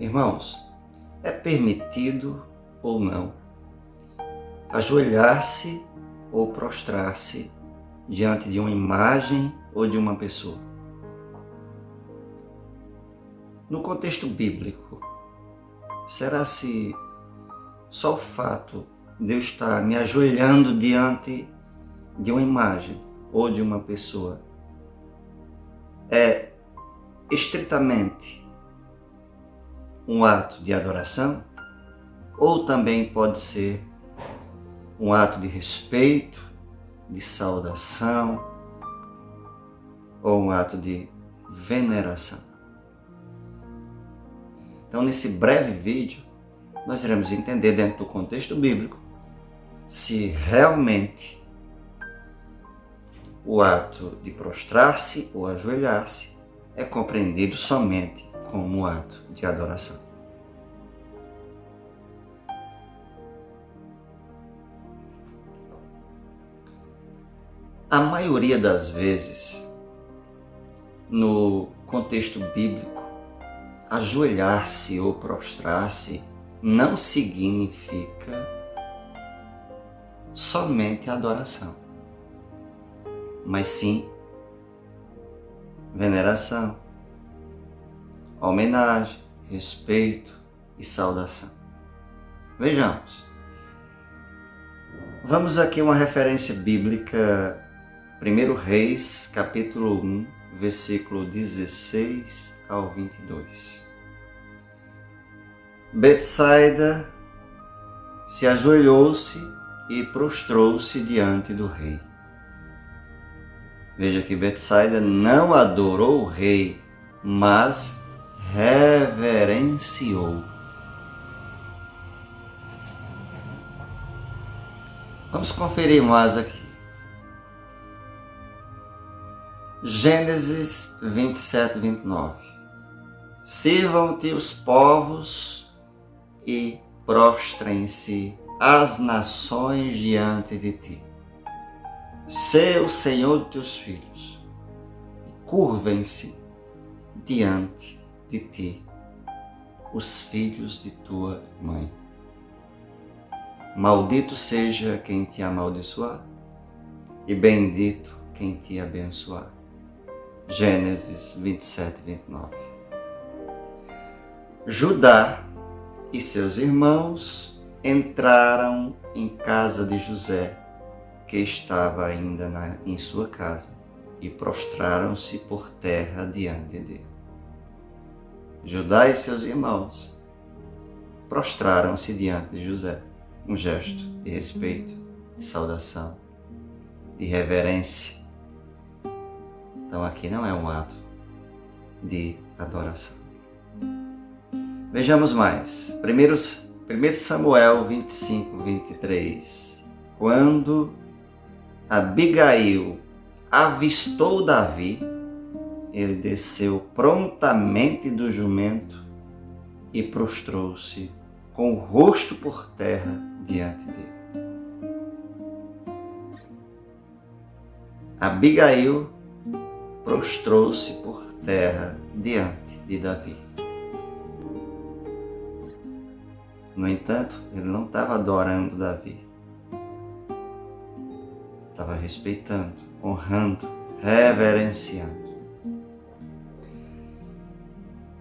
Irmãos, é permitido ou não ajoelhar-se ou prostrar-se diante de uma imagem ou de uma pessoa? No contexto bíblico, será se só o fato de eu estar me ajoelhando diante de uma imagem ou de uma pessoa é estritamente um ato de adoração? Ou também pode ser um ato de respeito, de saudação ou um ato de veneração? Então, nesse breve vídeo, nós iremos entender dentro do contexto bíblico se realmente o ato de prostrar-se ou ajoelhar-se é compreendido somente como um ato de adoração. A maioria das vezes, no contexto bíblico, ajoelhar-se ou prostrar-se não significa somente adoração, mas sim veneração, homenagem, respeito e saudação. Vejamos. Vamos aqui uma referência bíblica, 1 Reis, capítulo 1, versículo 16 ao 22. Betsaida se ajoelhou-se e prostrou-se diante do rei. Veja que Betsaida não adorou o rei, mas reverenciou. Vamos conferir mais aqui. Gênesis 27, 29. Sirvam-te os povos e prostrem-se as nações diante de ti. Sê o Senhor dos teus filhos, e curvem-se diante de ti os filhos de tua mãe. Maldito seja quem te amaldiçoar, e bendito quem te abençoar. Gênesis 27, 29. Judá e seus irmãos entraram em casa de José, que estava ainda em sua casa, e prostraram-se por terra diante dele. Judá e seus irmãos prostraram-se diante de José, um gesto de respeito, de saudação, de reverência. Então aqui não é um ato de adoração. Vejamos mais. 1 Samuel 25, 23. Quando Abigail avistou Davi, ele desceu prontamente do jumento e prostrou-se com o rosto por terra diante dele. Abigail prostrou-se por terra diante de Davi. No entanto, ele não estava adorando Davi. Estava respeitando, honrando, reverenciando.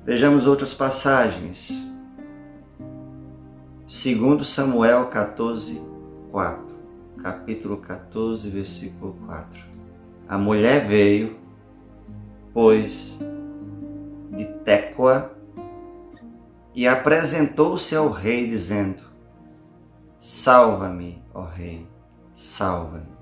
Vejamos outras passagens. 2 Samuel 14, 4. Capítulo 14, versículo 4. A mulher veio, pois, de Tecoa, e apresentou-se ao rei, dizendo: Salva-me, ó rei, salva-me.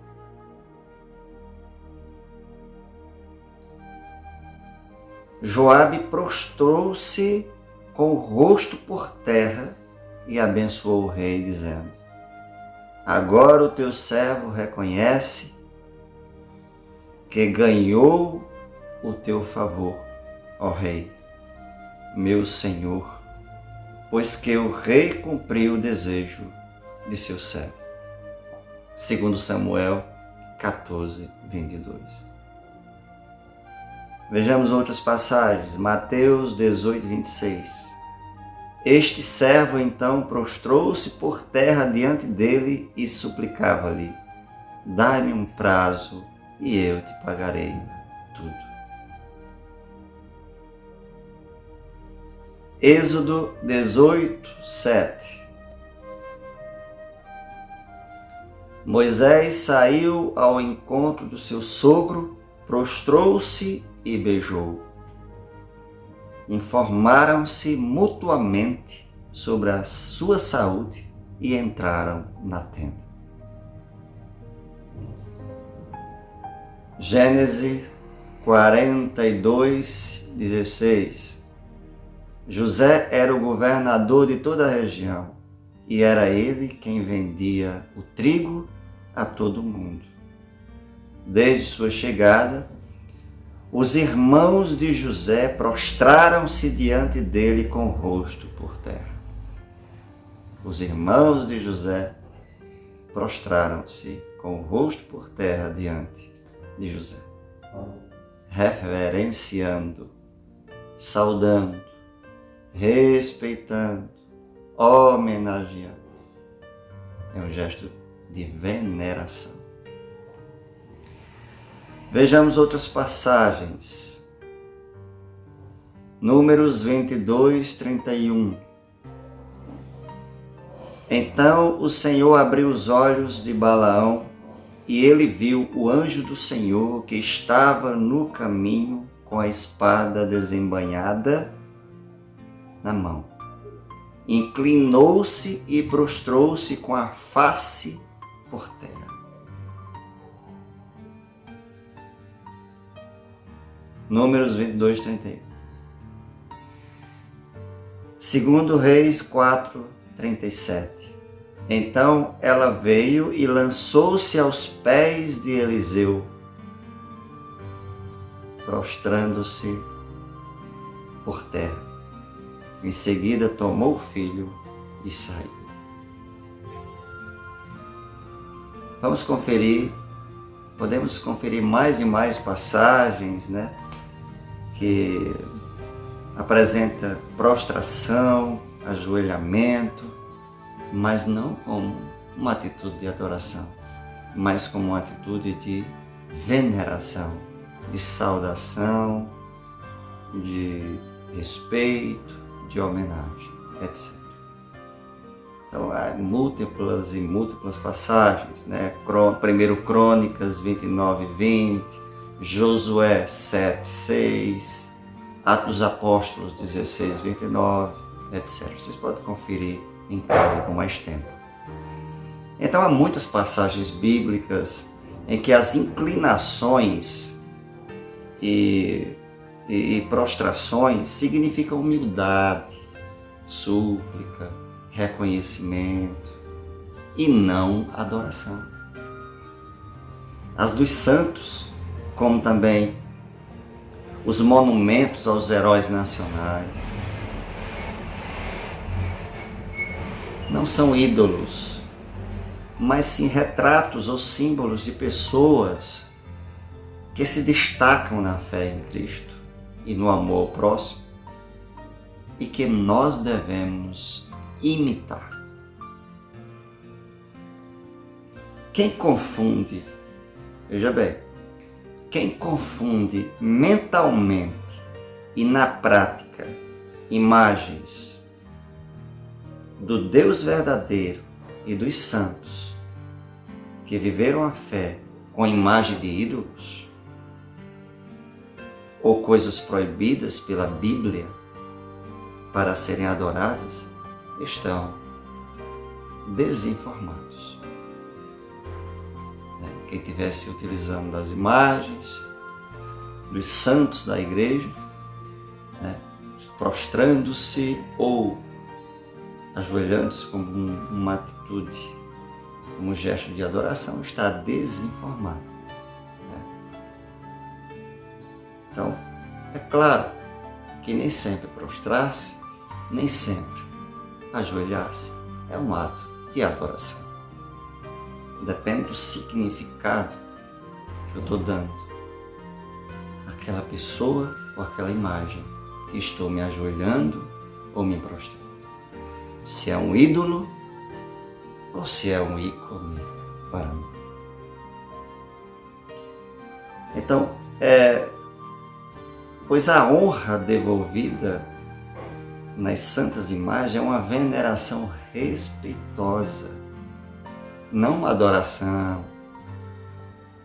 Joabe prostrou-se com o rosto por terra e abençoou o rei, dizendo: Agora o teu servo reconhece que ganhou o teu favor, ó rei, meu senhor, pois que o rei cumpriu o desejo de seu servo. 2 Samuel 14, 22. Vejamos outras passagens. Mateus 18, 26. Este servo então prostrou-se por terra diante dele e suplicava-lhe: dai-me um prazo e eu te pagarei tudo. Êxodo 18, 7. Moisés saiu ao encontro do seu sogro, prostrou-se e beijou. Informaram-se mutuamente sobre a sua saúde e entraram na tenda. Gênesis 42, 16. José era o governador de toda a região e era ele quem vendia o trigo a todo mundo. Desde sua chegada, os irmãos de José prostraram-se diante dele com o rosto por terra. Os irmãos de José prostraram-se com o rosto por terra diante de José, reverenciando, saudando, respeitando, homenageando. É um gesto de veneração. Vejamos outras passagens. Números 22, 31. Então o Senhor abriu os olhos de Balaão e ele viu o anjo do Senhor que estava no caminho com a espada desembainhada na mão. Inclinou-se e prostrou-se com a face por terra. Números 22, 31. Segundo Reis 4, 37. Então ela veio e lançou-se aos pés de Eliseu, prostrando-se por terra. Em seguida tomou o filho e saiu. Vamos conferir, podemos conferir mais e mais passagens, que apresenta prostração, ajoelhamento, mas não como uma atitude de adoração, mas como uma atitude de veneração, de saudação, de respeito, de homenagem, etc. Então há múltiplas e múltiplas passagens, 1 Crônicas 29, 20, Josué 7, 6, Atos dos Apóstolos 16, 29, etc. Vocês podem conferir em casa com mais tempo. Então há muitas passagens bíblicas em que as inclinações e prostrações significam humildade, súplica, reconhecimento e não adoração. As dos santos, como também os monumentos aos heróis nacionais, não são ídolos, mas sim retratos ou símbolos de pessoas que se destacam na fé em Cristo e no amor ao próximo e que nós devemos imitar. Quem confunde, veja bem, quem confunde mentalmente e na prática imagens do Deus verdadeiro e dos santos que viveram a fé com imagem de ídolos ou coisas proibidas pela Bíblia para serem adoradas, estão desinformados. Quem estivesse utilizando das imagens dos santos da igreja, prostrando-se ou ajoelhando-se como uma atitude, como um gesto de adoração, está desinformado. Então, é claro que nem sempre prostrar-se, nem sempre ajoelhar-se é um ato de adoração. Depende do significado que eu estou dando àquela pessoa ou àquela imagem que estou me ajoelhando ou me prostrando. se é um ídolo ou se é um ícone para mim. Então, pois a honra devolvida nas santas imagens é uma veneração respeitosa, não uma adoração,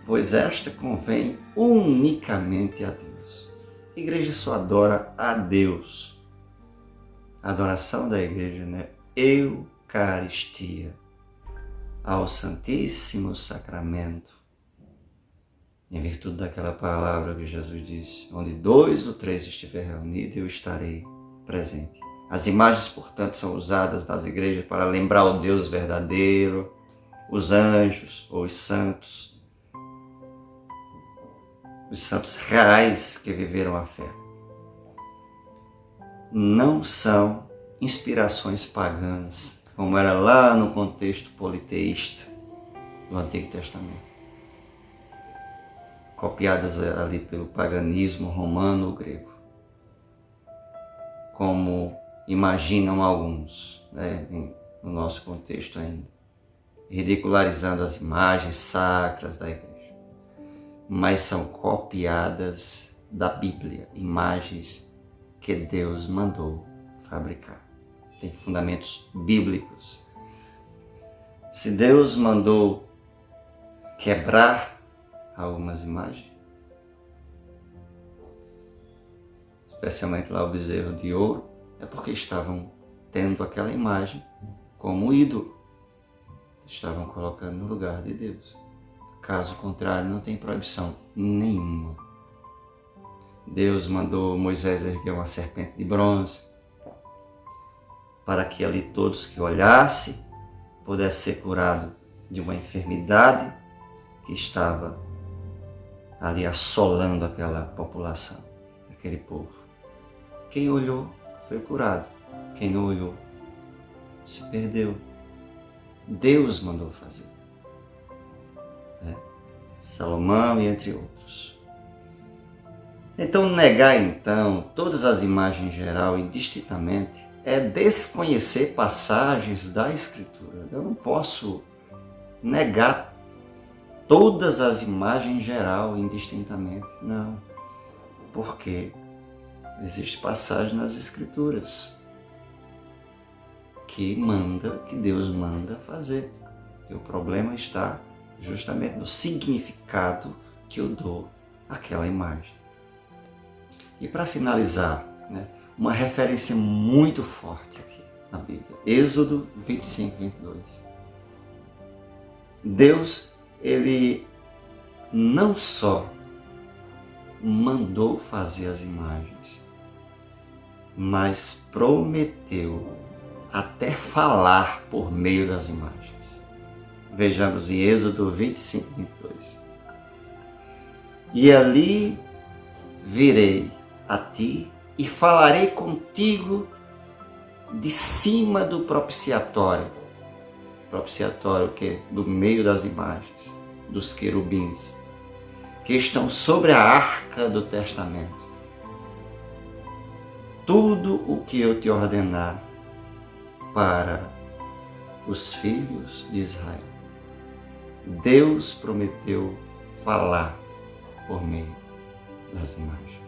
pois esta convém unicamente a Deus. A igreja só adora a Deus. A adoração da igreja é Eucaristia, ao Santíssimo Sacramento, em virtude daquela palavra que Jesus disse: onde 2 ou 3 estiver reunidos, eu estarei presente. As imagens, portanto, são usadas nas igrejas para lembrar o Deus verdadeiro, os anjos ou os santos reais que viveram a fé. Não são inspirações pagãs, como era lá no contexto politeísta do Antigo Testamento, copiadas ali pelo paganismo romano ou grego, como imaginam alguns, no nosso contexto ainda, ridicularizando as imagens sacras da igreja. Mas são copiadas da Bíblia, imagens que Deus mandou fabricar. Tem fundamentos bíblicos. Se Deus mandou quebrar algumas imagens, especialmente lá o bezerro de ouro, é porque estavam tendo aquela imagem como ídolo. Estavam colocando no lugar de Deus. Caso contrário, não tem proibição nenhuma. Deus mandou Moisés erguer uma serpente de bronze para que ali todos que olhassem pudessem ser curados de uma enfermidade que estava ali assolando aquela população, aquele povo. Quem olhou foi curado, quem não olhou se perdeu. Deus mandou fazer. Salomão e entre outros. Então, negar todas as imagens em geral e distintamente é desconhecer passagens da Escritura. Eu não posso negar todas as imagens em geral e indistintamente, não. Porque existe passagem nas Escrituras que Deus manda fazer. E o problema está justamente no significado que eu dou àquela imagem. E para finalizar, uma referência muito forte aqui na Bíblia, Êxodo 25, 22. Deus, ele não só mandou fazer as imagens, mas prometeu até falar por meio das imagens. Vejamos em Êxodo 25, 22. E ali virei a ti e falarei contigo de cima do propiciatório. Propiciatório que é do meio das imagens, dos querubins, que estão sobre a arca do testamento. Tudo o que eu te ordenar para os filhos de Israel. Deus prometeu falar por meio das imagens.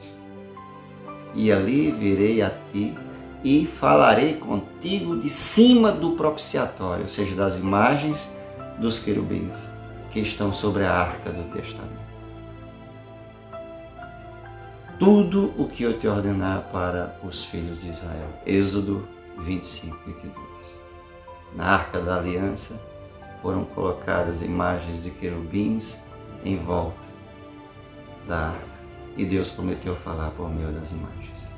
E ali virei a ti e falarei contigo de cima do propiciatório, ou seja, das imagens dos querubins que estão sobre a arca do testamento. Tudo o que eu te ordenar para os filhos de Israel. Êxodo 25, 22. Na arca da aliança foram colocadas imagens de querubins em volta da arca e Deus prometeu falar por meio das imagens.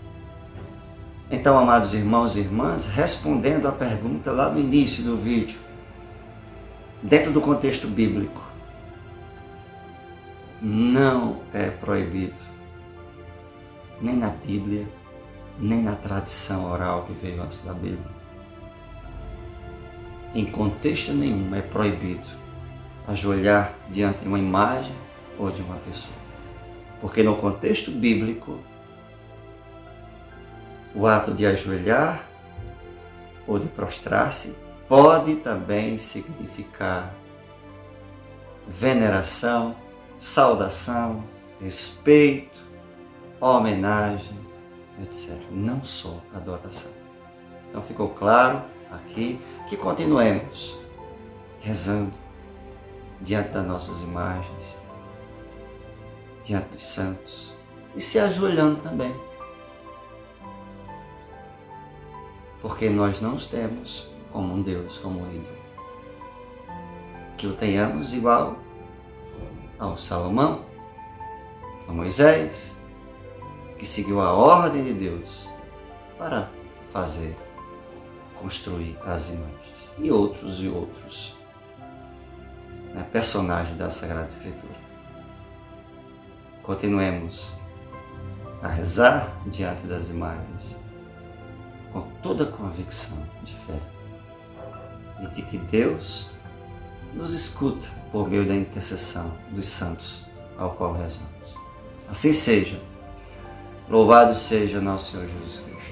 Então, amados irmãos e irmãs, respondendo à pergunta lá no início do vídeo, dentro do contexto bíblico, não é proibido, nem na Bíblia, nem na tradição oral que veio antes da Bíblia. Em contexto nenhum é proibido ajoelhar diante de uma imagem ou de uma pessoa. Porque no contexto bíblico, o ato de ajoelhar ou de prostrar-se, pode também significar veneração, saudação, respeito, homenagem, etc. Não só adoração. Então ficou claro aqui que continuemos rezando diante das nossas imagens, diante dos santos e se ajoelhando também. Porque nós não os temos como um Deus, como um ídolo. Que o tenhamos igual ao Salomão, a Moisés, que seguiu a ordem de Deus para construir as imagens. E outros personagens da Sagrada Escritura. Continuemos a rezar diante das imagens com toda a convicção de fé e de que Deus nos escuta por meio da intercessão dos santos ao qual rezamos. Assim seja. Louvado seja nosso Senhor Jesus Cristo.